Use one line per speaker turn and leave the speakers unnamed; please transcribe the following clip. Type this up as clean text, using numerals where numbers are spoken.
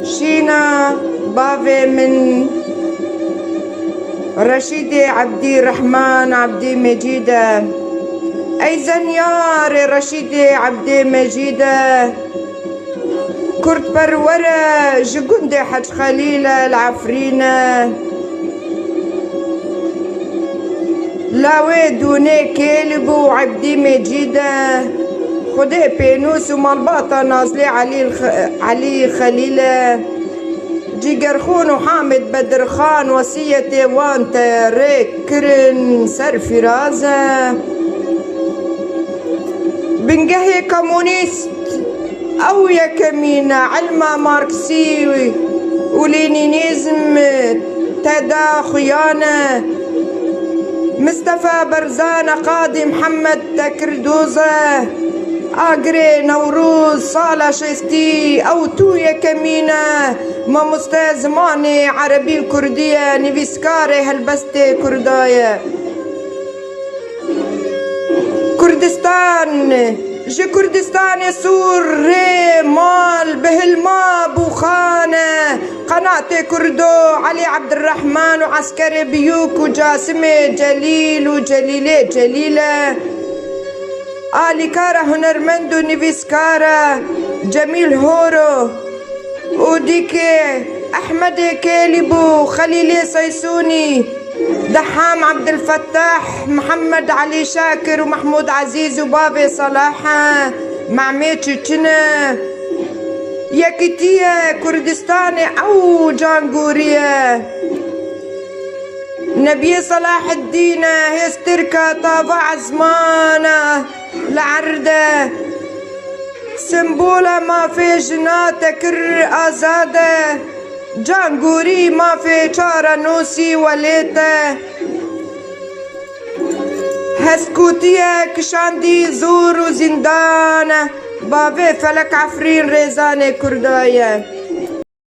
شينا بافي من رشيدي عبدي الرحمن عبدي مجيدة أي زنيار رشيدي عبدي مجيدة كرت برورة جقندي حج خليلة العفرينة لاوي دوني كيلبو عبدي مجيدة خدي بينوس ومالباطة نازلي علي خليلة جيجر خون وحامد بدر خان وصية وانت ريك كرن سر فرازة بنجهي كومونيست أو يا كمينة علمة ماركسي ولينينيزم تدا خيانة مصطفى برزانة قاضي محمد تكردوزة أجري نوروز صالة شستي أو تو يا كمينة ما مستزماني عربي الكردية نيفيسكاري هلبستي كرداية كردستان جي كردستان سور ري مال بهلما بوخانة قناة كردو علي عبد الرحمن وعسكري بيوك وجاسمي جليل وجليلة جليلة آلي كارا هنرمندو نيفيسكارا جميل هورو وديكي أحمد كيليبو خليلي سيسوني دحام عبد الفتاح محمد علي شاكر ومحمود عزيز وبابي صلاحة مع ميتشي تشنا يكتية كردستاني أو جانغورية نبي صلاح الدين هستركا طابع زمانه لعردة سمبولة ما في جنات كر آزادة جانغوري ما في شارة نوسي وليته هسكوتية كشاندي زور وزندانة بابي فلك عفرين ريزاني كرداية